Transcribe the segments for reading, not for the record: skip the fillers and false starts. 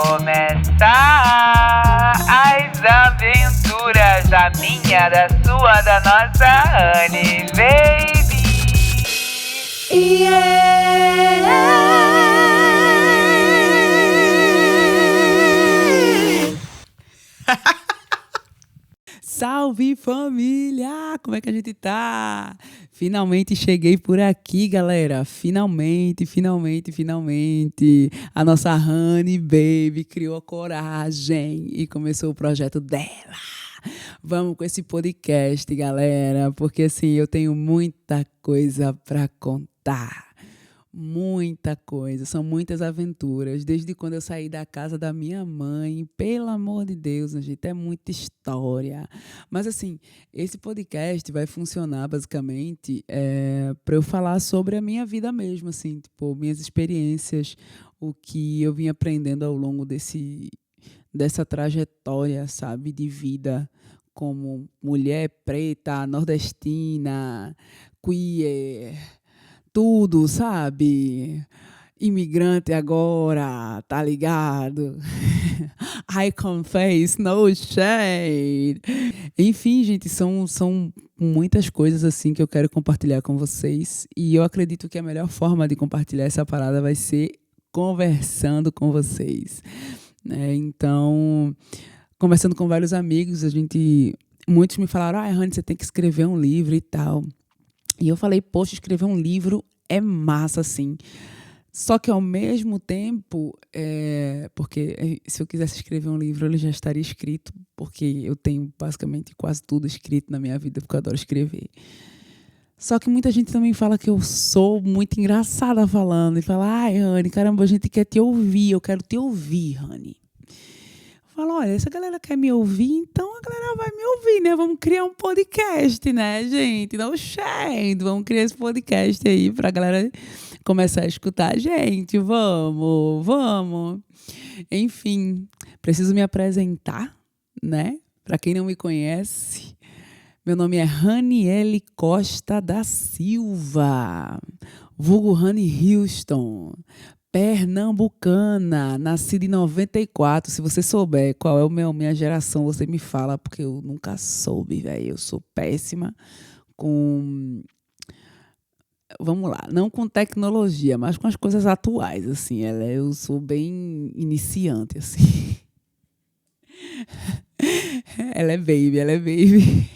começar as aventuras da minha, da sua, da nossa Honey Baby. Salve, família! Como é que a gente tá? Finalmente cheguei por aqui, galera. Finalmente. A nossa Honey Baby criou coragem e começou o projeto dela. Vamos com esse podcast, galera, porque assim, eu tenho muita coisa pra contar. Muita coisa, são muitas aventuras. Desde quando eu saí da casa da minha mãe, pelo amor de Deus, gente, é muita história. Mas assim, esse podcast vai funcionar basicamente para eu falar sobre a minha vida mesmo, assim, tipo, minhas experiências, o que eu vim aprendendo ao longo dessa trajetória, sabe, de vida como mulher preta, nordestina, queer, tudo, sabe? Imigrante agora, tá ligado? I confess, no shade. Enfim, gente, são muitas coisas assim que eu quero compartilhar com vocês. E eu acredito que a melhor forma de compartilhar essa parada vai ser conversando com vocês. Então, conversando com vários amigos, muitos me falaram, Honey, você tem que escrever um livro e tal. E eu falei, poxa, escrever um livro é massa, assim. Só que, ao mesmo tempo, porque se eu quisesse escrever um livro, ele já estaria escrito, porque eu tenho, basicamente, quase tudo escrito na minha vida, porque eu adoro escrever. Só que muita gente também fala que eu sou muito engraçada falando, e fala, Honey, caramba, a gente quer te ouvir, eu quero te ouvir, Honey. Falo, olha, se a galera quer me ouvir, então a galera vai me ouvir, né? Vamos criar um podcast, né, gente? Não shade, vamos criar esse podcast aí pra galera começar a escutar a gente. Vamos. Enfim, preciso me apresentar, né? Pra quem não me conhece, meu nome é Raniele Costa da Silva, vulgo Honey Houston. Pernambucana, nascida em 94. Se você souber qual é minha geração, você me fala, porque eu nunca soube, velho. Eu sou péssima com... Vamos lá, não com tecnologia, mas com as coisas atuais, assim. Eu sou bem iniciante, assim. Ela é baby.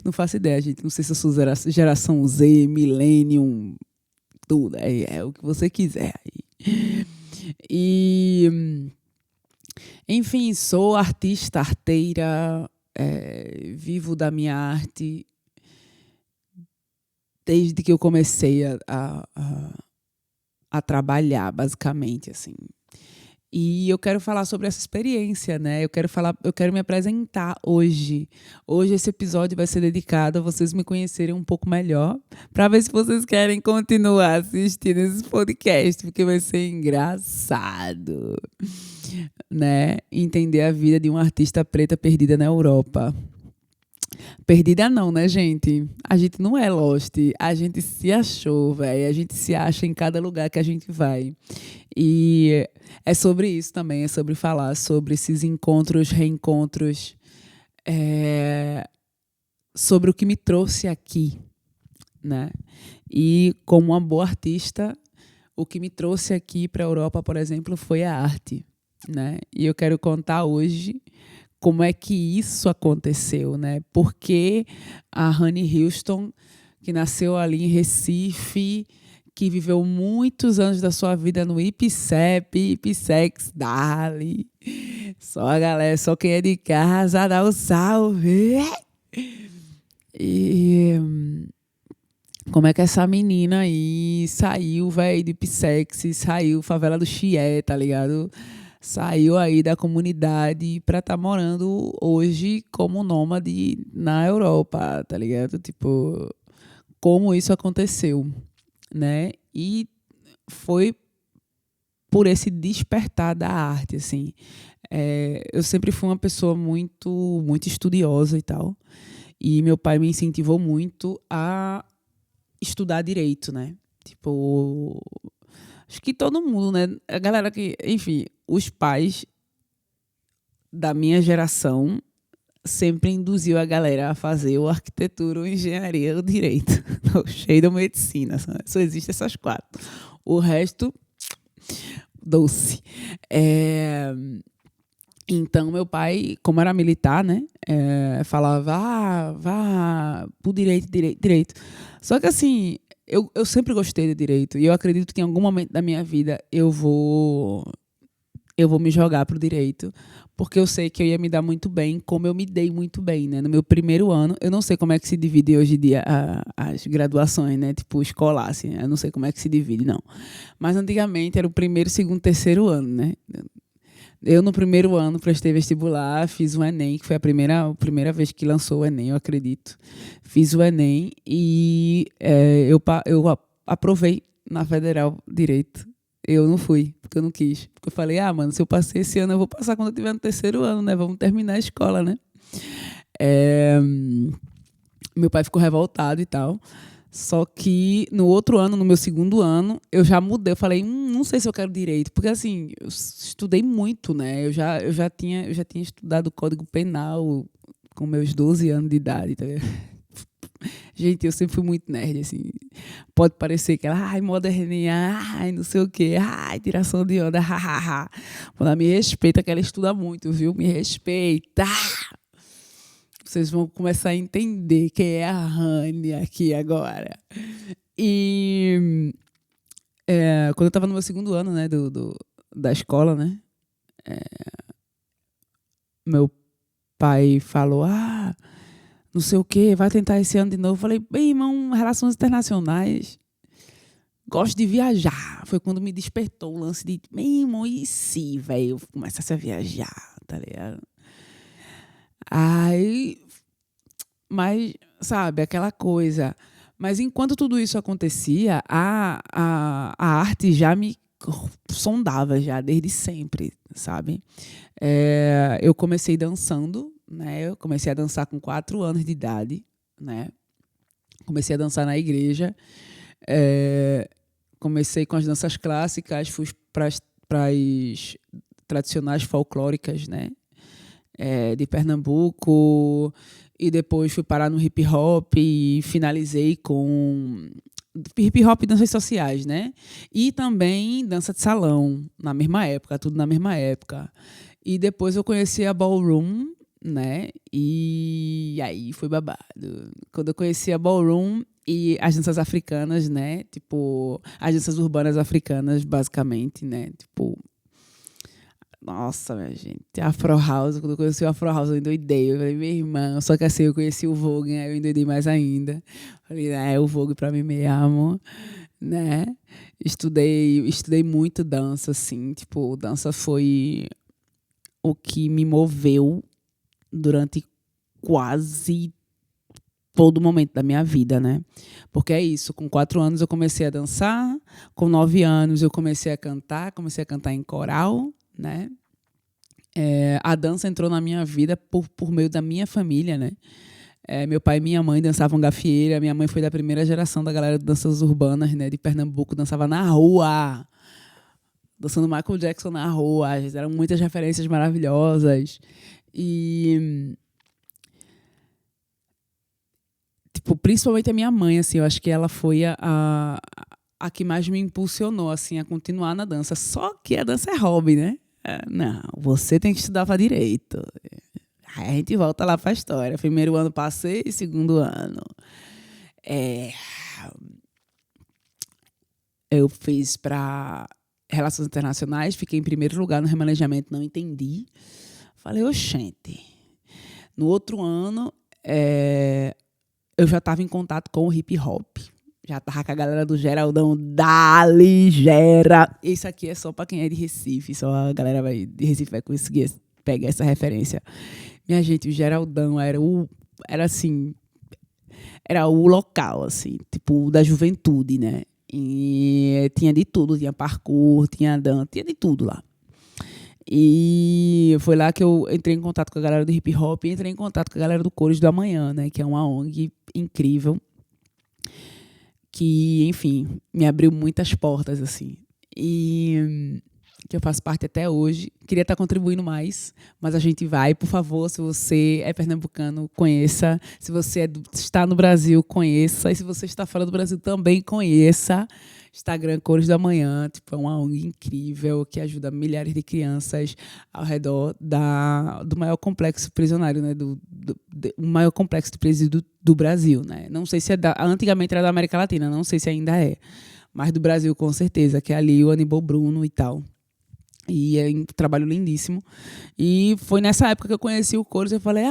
Não faço ideia, gente. Não sei se eu sou geração Z, Millennium... tudo, é o que você quiser. E, enfim, sou artista, arteira, vivo da minha arte desde que eu comecei a trabalhar, basicamente, assim. E eu quero falar sobre essa experiência, né? Eu quero me apresentar hoje. Hoje esse episódio vai ser dedicado a vocês me conhecerem um pouco melhor, para ver se vocês querem continuar assistindo esse podcast, porque vai ser engraçado, né? Entender a vida de uma artista preta perdida na Europa. Perdida não, né, gente? A gente não é lost, a gente se achou, velho. A gente se acha em cada lugar que a gente vai. E é sobre isso também, é sobre falar sobre esses encontros, reencontros, sobre o que me trouxe aqui, né? E como uma boa artista, o que me trouxe aqui para a Europa, por exemplo, foi a arte, né? E eu quero contar hoje como é que isso aconteceu, né? Porque a Honey Houston, que nasceu ali em Recife, que viveu muitos anos da sua vida no Ipsex, dali. Só a galera, só quem é de casa dá o salve. E como é que essa menina aí saiu, velho, de Ipsex, saiu favela do Chié, tá ligado? Saiu aí da comunidade pra estar morando hoje como nômade na Europa, tá ligado? Tipo, como isso aconteceu, né? E foi por esse despertar da arte, assim. Eu sempre fui uma pessoa muito, muito estudiosa e tal. E meu pai me incentivou muito a estudar direito, né? Tipo, Acho que todo mundo, né? A galera que, enfim, os pais da minha geração sempre induziu a galera a fazer ou arquitetura, ou engenharia, ou direito. Cheio da medicina. Só existem essas 4. O resto, doce. Então, meu pai, como era militar, né, falava, vá pro direito, direito, direito. Só que, assim, eu sempre gostei de direito. E eu acredito que em algum momento da minha vida eu vou me jogar pro direito, porque eu sei que eu ia me dar muito bem, como eu me dei muito bem, né? No meu primeiro ano, eu não sei como é que se divide hoje em dia as graduações, né? Tipo, escolar, assim, eu não sei como é que se divide, não. Mas antigamente era o primeiro, segundo, terceiro ano, né? Eu, no primeiro ano, prestei vestibular, fiz o Enem, que foi a primeira vez que lançou o Enem, eu acredito. Fiz o Enem e eu aprovei na Federal Direito. Eu não fui, porque eu não quis. Porque eu falei, mano, se eu passei esse ano, eu vou passar quando eu estiver no terceiro ano, né? Vamos terminar a escola, né? Meu pai ficou revoltado e tal. Só que no outro ano, no meu segundo ano, eu já mudei. Eu falei, não sei se eu quero direito. Porque, assim, eu estudei muito, né? Eu já tinha estudado Código Penal com meus 12 anos de idade, tá vendo? Gente, eu sempre fui muito nerd, assim. Pode parecer que ela, moderninha, não sei o quê, tiração de onda, hahaha. Quando ela me respeita, que ela estuda muito, viu? Me respeita. Vocês vão começar a entender quem é a Rani aqui agora. E quando eu estava no meu segundo ano, né, da escola, né, meu pai falou, não sei o quê, vai tentar esse ano de novo. Eu falei, bem, irmão, relações internacionais, gosto de viajar. Foi quando me despertou o lance de, meu irmão, e se, velho, eu começasse a viajar, tá ligado? Mas, sabe, aquela coisa. Mas enquanto tudo isso acontecia, a arte já me sondava já desde sempre, sabe? Eu comecei dançando, né? Eu comecei a dançar com 4 anos de idade, né? Comecei a dançar na igreja. Comecei com as danças clássicas, fui para as tradicionais folclóricas, né? De Pernambuco, e depois fui parar no hip hop e finalizei com hip hop e danças sociais, né? E também dança de salão, na mesma época, tudo na mesma época. E depois eu conheci a ballroom, né? E aí foi babado. Quando eu conheci a ballroom e as danças africanas, né? Tipo, as danças urbanas africanas, basicamente, né? Tipo, nossa, minha gente, Afro House, quando eu conheci o Afro House, eu endoidei. Eu falei, meu irmão, só que assim, eu conheci o Vogue, aí eu endoidei mais ainda. Falei, o Vogue pra mim mesmo, né? Estudei muito dança, assim, tipo, dança foi o que me moveu durante quase todo momento da minha vida, né? Porque é isso, com 4 anos eu comecei a dançar, com 9 anos eu comecei a cantar em coral, né? A dança entrou na minha vida por meio da minha família, né? Meu pai e minha mãe dançavam gafieira. Minha mãe foi da primeira geração da galera de danças urbanas, né? De Pernambuco, dançava na rua, dançando Michael Jackson na rua. Eram muitas referências maravilhosas. E tipo, principalmente a minha mãe, assim, eu acho que ela foi a que mais me impulsionou, assim, a continuar na dança. Só que a dança é hobby, né? Não, você tem que estudar para direito. Aí a gente volta lá para a história. Primeiro ano passei, segundo ano. Eu fiz para Relações Internacionais, fiquei em primeiro lugar no remanejamento, não entendi. Falei, oxente. No outro ano, eu já estava em contato com o hip hop. Já estava com a galera do Geraldão, Dali, Gera. Isso aqui é só para quem é de Recife, só a galera de Recife vai conseguir pegar essa referência. Minha gente, o Geraldão era assim, era o local, assim, tipo, da juventude, né? E tinha de tudo, tinha parkour, tinha dança, tinha de tudo lá. E foi lá que eu entrei em contato com a galera do hip hop e entrei em contato com a galera do Cores do Amanhã, né? Que é uma ONG incrível, que, enfim, me abriu muitas portas, assim. e que eu faço parte até hoje. Queria estar contribuindo mais, mas a gente vai. Por favor, se você é pernambucano, conheça. Se você está no Brasil, conheça. E se você está fora do Brasil, também conheça. Instagram Cores da Manhã, tipo, é uma ONG incrível que ajuda milhares de crianças ao redor do maior complexo prisionário, né? O maior complexo de presídio do Brasil, né? Não sei se antigamente era da América Latina, não sei se ainda é, mas do Brasil com certeza, que é ali o Aníbal Bruno e tal. E é um trabalho lindíssimo. E foi nessa época que eu conheci o Cores. Eu falei,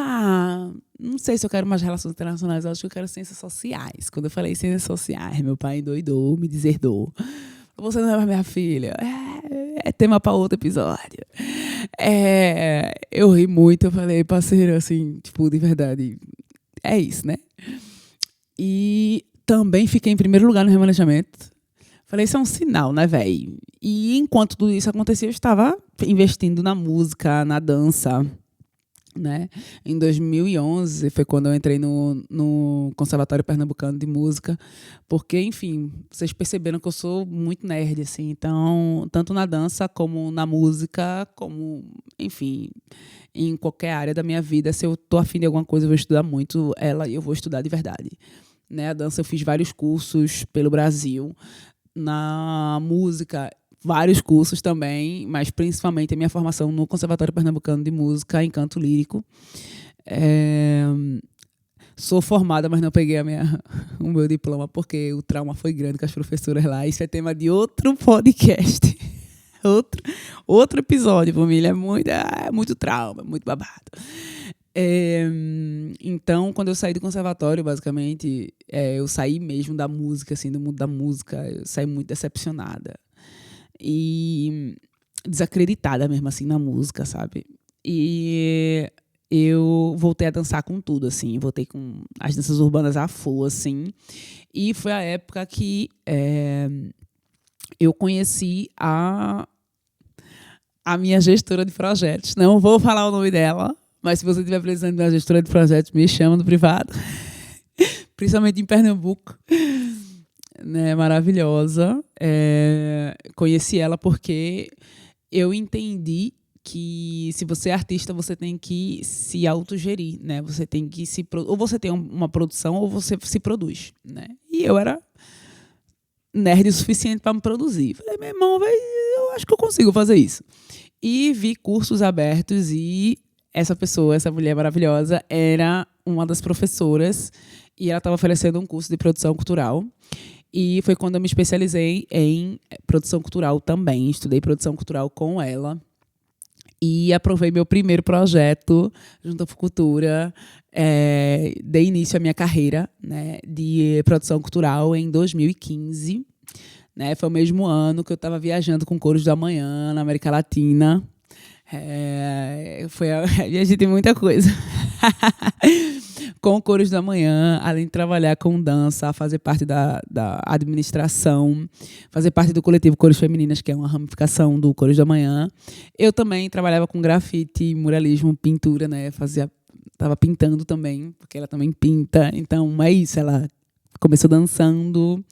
não sei se eu quero mais relações internacionais, eu acho que eu quero ciências sociais. Quando eu falei ciências sociais, meu pai endoidou, me deserdou. Você não é mais minha filha. É tema para outro episódio. Eu ri muito, eu falei, parceiro, assim, tipo, de verdade, é isso, né? E também fiquei em primeiro lugar no remanejamento. Falei, isso é um sinal, né, velho? E enquanto tudo isso acontecia, eu estava investindo na música, na dança, né? Em 2011 foi quando eu entrei no Conservatório Pernambucano de Música, porque, enfim, vocês perceberam que eu sou muito nerd, assim, então, tanto na dança como na música, como, enfim, em qualquer área da minha vida, se eu tô afim de alguma coisa, eu vou estudar muito ela e eu vou estudar de verdade. Né? A dança eu fiz vários cursos pelo Brasil. Na música, vários cursos também, mas principalmente a minha formação no Conservatório Pernambucano de Música em canto lírico. Sou formada, mas não peguei o meu diploma porque o trauma foi grande com as professoras lá. Isso é tema de outro podcast. outro episódio, família. É muito trauma, muito babado. Então, quando eu saí do conservatório, basicamente, eu saí mesmo da música, assim, do mundo da música. Eu saí muito decepcionada e desacreditada mesmo, assim, na música, sabe? E eu voltei a dançar com tudo, assim. Voltei com as danças urbanas a full, assim. E foi a época que eu conheci a minha gestora de projetos. Não vou falar o nome dela, mas se você estiver precisando de uma gestora de projetos, me chama no privado. Principalmente em Pernambuco. Né, maravilhosa. Conheci ela porque eu entendi que se você é artista, você tem que se autogerir, né? Você tem que ou você tem uma produção ou você se produz, né? E eu era nerd o suficiente para me produzir. Falei, meu irmão, eu acho que eu consigo fazer isso. E vi cursos abertos e essa mulher maravilhosa, era uma das professoras e ela estava oferecendo um curso de produção cultural. E foi quando eu me especializei em produção cultural também. Estudei produção cultural com ela. E aprovei meu primeiro projeto junto à Fucultura. Dei início à minha carreira, né, de produção cultural em 2015. Né, foi o mesmo ano que eu estava viajando com Coros da Manhã na América Latina. A gente tem muita coisa. Com Coros da Manhã, além de trabalhar com dança, fazer parte da administração, fazer parte do coletivo Cores Femininas, que é uma ramificação do Coros da Manhã. Eu também trabalhava com grafite, muralismo, pintura, né? Estava pintando também, porque ela também pinta. Então, é isso. Ela começou dançando,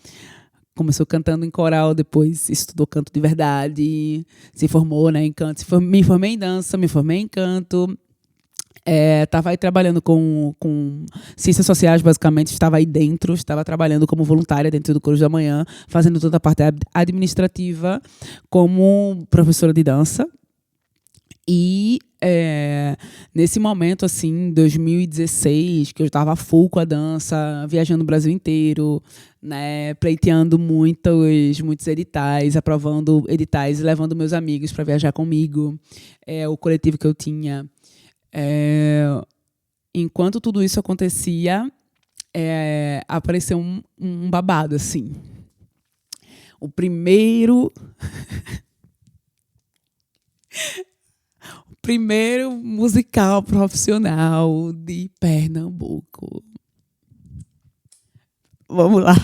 começou cantando em coral, depois estudou canto de verdade, se formou, né, em canto. Me formei em dança, me formei em canto. Estava aí trabalhando com ciências sociais, basicamente. Estava aí dentro, estava trabalhando como voluntária dentro do Coros da Manhã, fazendo toda a parte administrativa como professora de dança. E nesse momento, assim, em 2016, que eu estava full com a dança, viajando o Brasil inteiro, né, pleiteando muitos editais, aprovando editais e levando meus amigos para viajar comigo, o coletivo que eu tinha. Enquanto tudo isso acontecia, apareceu um babado, assim. O primeiro musical profissional de Pernambuco. Vamos lá.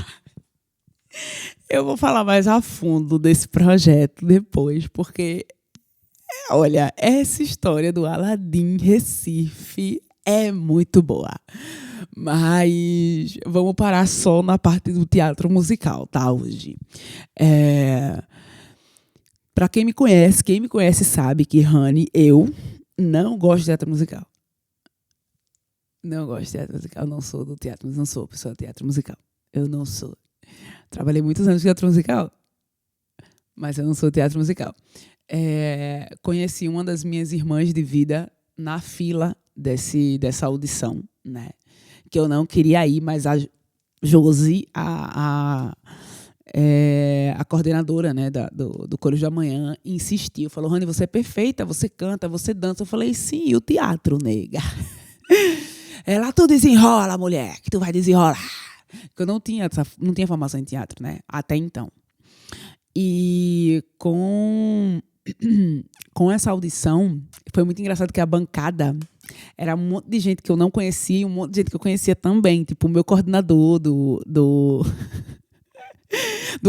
Eu vou falar mais a fundo desse projeto depois, porque, olha, essa história do Aladim Recife é muito boa. Mas vamos parar só na parte do teatro musical, tá, hoje. Pra quem me conhece sabe que, Rani, eu não gosto de teatro musical. Não gosto de teatro musical, não sou do teatro, não sou pessoa de teatro musical. Eu não sou. Trabalhei muitos anos de teatro musical, mas eu não sou teatro musical. Conheci uma das minhas irmãs de vida na fila dessa audição, né? Que eu não queria ir, mas a Josi, a coordenadora, né, do Coro da Manhã, insistiu. Falou, Rani, você é perfeita, você canta, você dança. Eu falei, sim, e o teatro, nega? Ela, tu desenrola, mulher, que tu vai desenrolar. Porque eu não tinha formação em teatro, né? Até então. E com essa audição, foi muito engraçado que a bancada era um monte de gente que eu não conhecia e um monte de gente que eu conhecia também. Tipo, o meu coordenador do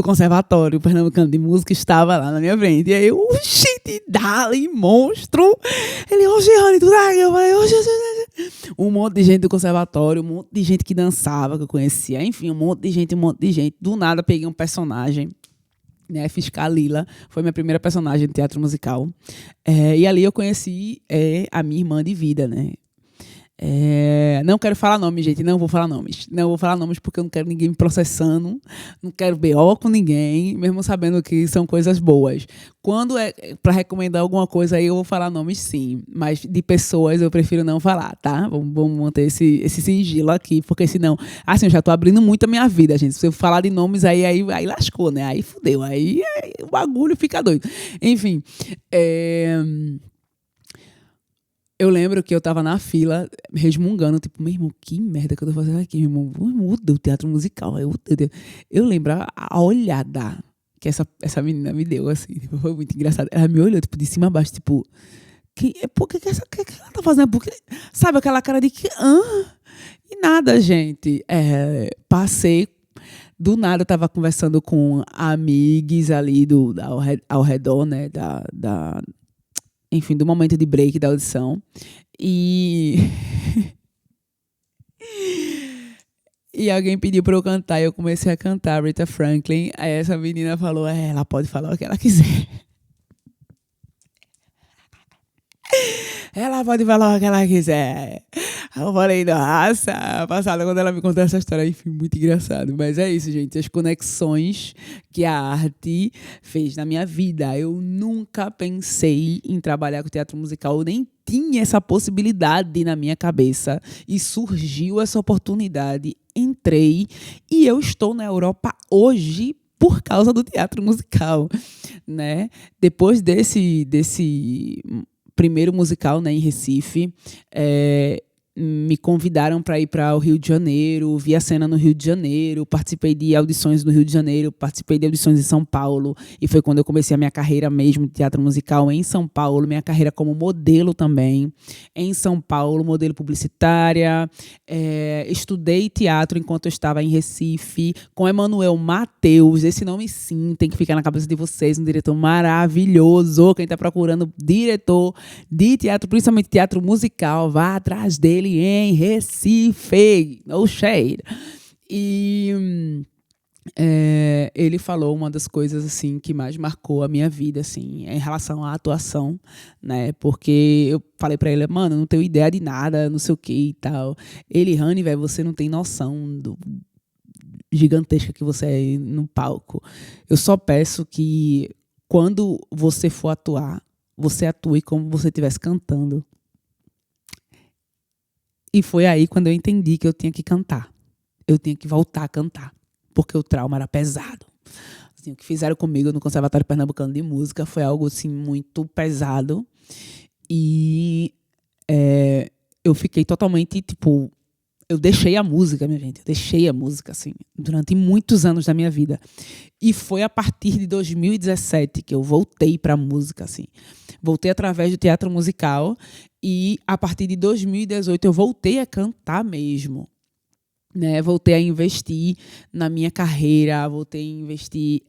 Conservatório Pernambucano de Música estava lá na minha frente. E aí, gente, dali, monstro! Ele, ô, Giane, tu tá aqui? Eu falei, ô, um monte de gente do conservatório, um monte de gente que dançava, que eu conhecia. Enfim, um monte de gente. Do nada, peguei um personagem, né, Fiscal Lila, foi minha primeira personagem de teatro musical. E ali eu conheci a minha irmã de vida, né? Não quero falar nomes, gente, não vou falar nomes porque eu não quero ninguém me processando, não quero BO com ninguém, mesmo sabendo que são coisas boas. Quando é para recomendar alguma coisa, aí eu vou falar nomes sim, mas de pessoas eu prefiro não falar, tá? Vamos manter esse sigilo aqui, porque senão, assim, eu já tô abrindo muito a minha vida, gente. Se eu falar de nomes, aí lascou, né? Aí fudeu, aí o bagulho fica doido. Enfim, eu lembro que eu tava na fila, resmungando, tipo, meu irmão, que merda que eu tô fazendo aqui, meu irmão, muda o teatro musical. Eu lembro a olhada que essa menina me deu, assim, tipo, foi muito engraçado. Ela me olhou, tipo, de cima a baixo, tipo, por que ela tá fazendo? Porque, sabe, aquela cara de que, e nada, gente. Passei, do nada eu tava conversando com amigos ali ao redor, né, enfim, do momento de break da audição. E alguém pediu para eu cantar e eu comecei a cantar Rita Franklin. Aí essa menina falou, ela pode falar o que ela quiser. Ela pode falar o que ela quiser. Eu falei, nossa, passada quando ela me contou essa história, enfim, muito engraçado. Mas é isso, gente, as conexões que a arte fez na minha vida. Eu nunca pensei em trabalhar com teatro musical, eu nem tinha essa possibilidade na minha cabeça. E surgiu essa oportunidade, entrei e eu estou na Europa hoje por causa do teatro musical, né? Depois desse primeiro musical, né, em Recife, me convidaram para ir para o Rio de Janeiro, vi a cena no Rio de Janeiro, participei de audições no Rio de Janeiro, participei de audições em São Paulo, e foi quando eu comecei a minha carreira mesmo de teatro musical em São Paulo, minha carreira como modelo também, em São Paulo, modelo publicitária, estudei teatro enquanto eu estava em Recife, com Emanuel Mateus, esse nome sim, tem que ficar na cabeça de vocês, um diretor maravilhoso, quem está procurando diretor de teatro, principalmente teatro musical, vá atrás dele em Recife, no shade. E ele falou uma das coisas assim que mais marcou a minha vida assim, em relação à atuação, né? Porque eu falei pra ele, mano, não tenho ideia de nada, não sei o que e tal. Ele, Rani, velho, você não tem noção do gigantesca que você é no palco. Eu só peço que quando você for atuar, você atue como se você estivesse cantando. E foi aí quando eu entendi que eu tinha que cantar. Eu tinha que voltar a cantar. Porque o trauma era pesado. Assim, o que fizeram comigo no Conservatório Pernambucano de Música foi algo assim, muito pesado. E eu fiquei totalmente, tipo... Eu deixei a música, minha gente. Eu deixei a música, assim, durante muitos anos da minha vida. E foi a partir de 2017 que eu voltei para a música, assim. Voltei através do teatro musical e a partir de 2018 eu voltei a cantar mesmo, né? Voltei a investir na minha carreira, voltei a investir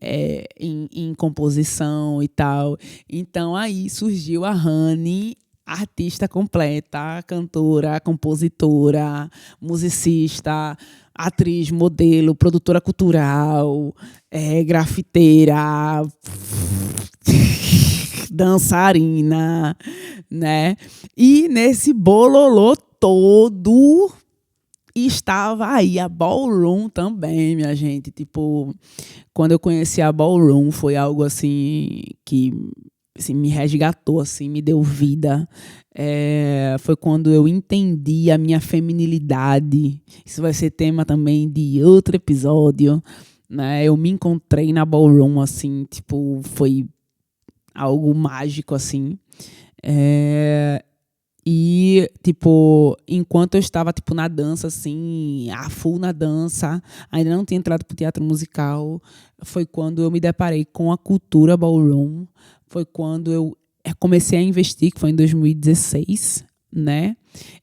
em composição e tal. Então aí surgiu a Rani, artista completa, cantora, compositora, musicista, atriz, modelo, produtora cultural, grafiteira, dançarina, né? E nesse bololô todo estava aí a Ballroom também, minha gente. Tipo, quando eu conheci a Ballroom, foi algo assim que assim, me resgatou, assim, me deu vida. Foi quando eu entendi a minha feminilidade. Isso vai ser tema também de outro episódio, né? Eu me encontrei na Ballroom, assim, tipo, foi algo mágico, assim. E, tipo, enquanto eu estava, tipo, na dança, assim, a full na dança, ainda não tinha entrado pro teatro musical, foi quando eu me deparei com a cultura ballroom, foi quando eu comecei a investir, que foi em 2016, né?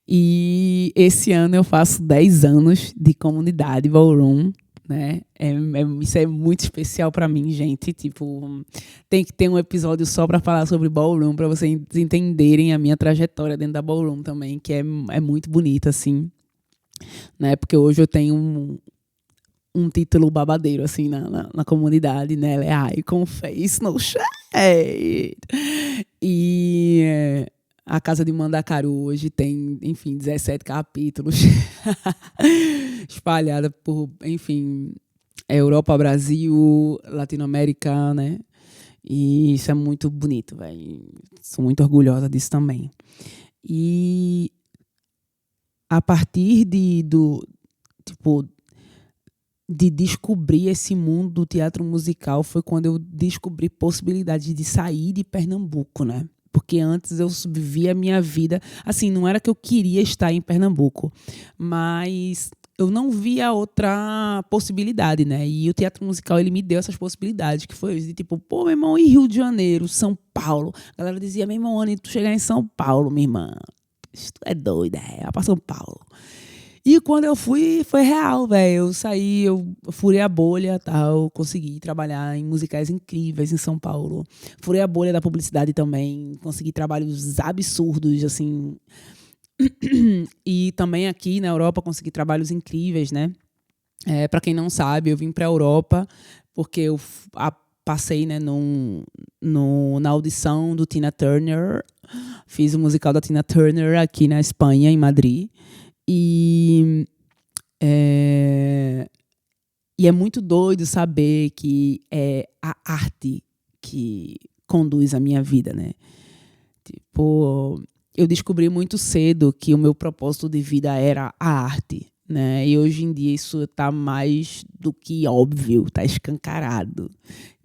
E esse ano eu faço 10 anos de comunidade ballroom, né? Isso é muito especial para mim, gente. Tipo, tem que ter um episódio só para falar sobre ballroom, para vocês entenderem a minha trajetória dentro da ballroom também, que é muito bonita, assim, né? Porque hoje eu tenho um título babadeiro, assim, na comunidade, né? Ela é Icon Face No Shade. E a Casa de Mandacaru hoje tem, enfim, 17 capítulos espalhada por, enfim, Europa, Brasil, Latinoamérica, né? E isso é muito bonito, velho. Sou muito orgulhosa disso também. E a partir de descobrir esse mundo do teatro musical foi quando eu descobri possibilidade de sair de Pernambuco, né? Porque antes eu vivia a minha vida... Assim, não era que eu queria estar em Pernambuco, mas eu não via outra possibilidade, né? E o teatro musical, ele me deu essas possibilidades, que foi de tipo, pô, meu irmão, e Rio de Janeiro, São Paulo? A galera dizia, meu irmão, Anny, tu chegar em São Paulo, minha irmã, tu é doida, vai pra São Paulo. E quando eu fui, foi real, velho. Eu saí, eu furei a bolha, tal, consegui trabalhar em musicais incríveis em São Paulo. Furei a bolha da publicidade também, consegui trabalhos absurdos, assim. E também aqui na Europa consegui trabalhos incríveis, né? Para quem não sabe, eu vim para a Europa porque eu passei, né, na audição do Tina Turner. Fiz o musical da Tina Turner aqui na Espanha, em Madrid. E é muito doido saber que é a arte que conduz a minha vida, né? Tipo, eu descobri muito cedo que o meu propósito de vida era a arte, né? E hoje em dia isso está mais do que óbvio, está escancarado,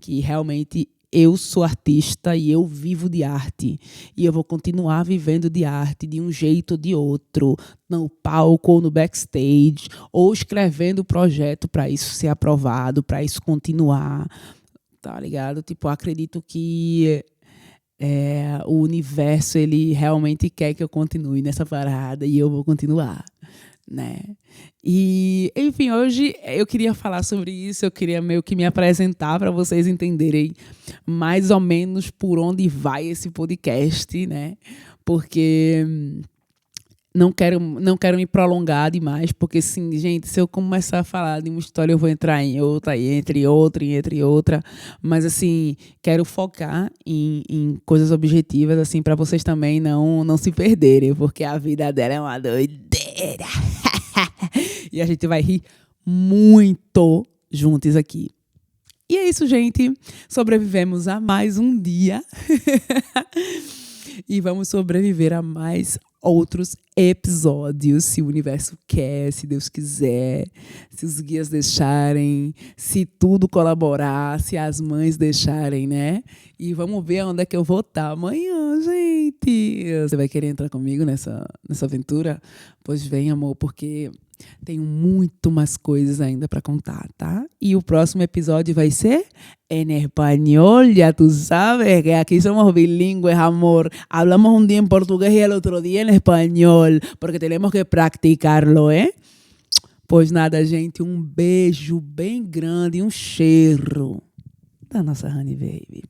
que realmente eu sou artista e eu vivo de arte. E eu vou continuar vivendo de arte de um jeito ou de outro, no palco ou no backstage, ou escrevendo o projeto para isso ser aprovado, para isso continuar, tá ligado? Tipo, acredito que o universo, ele realmente quer que eu continue nessa parada e eu vou continuar, né? E, enfim, hoje eu queria falar sobre isso, eu queria meio que me apresentar para vocês entenderem mais ou menos por onde vai esse podcast, né? Porque não quero me prolongar demais, porque, assim, gente, se eu começar a falar de uma história, eu vou entrar em outra, e entre outra, mas, assim, quero focar em coisas objetivas, assim, para vocês também não se perderem, porque a vida dela é uma doideira. E a gente vai rir muito juntos aqui. E é isso, gente. Sobrevivemos a mais um dia. E vamos sobreviver a mais outros episódios, se o universo quer, se Deus quiser, se os guias deixarem, se tudo colaborar, se as mães deixarem, né? E vamos ver onde é que eu vou estar amanhã, gente. Você vai querer entrar comigo nessa aventura? Pois vem, amor, porque tenho muito mais coisas ainda para contar, tá? E o próximo episódio vai ser en español, ya tú sabes que aquí somos bilingües, amor. Hablamos un día en portugués y el otro día en español, porque tenemos que practicarlo, ¿eh? Pois nada, gente, um beijo bem grande, um cheiro da nossa Honey Baby.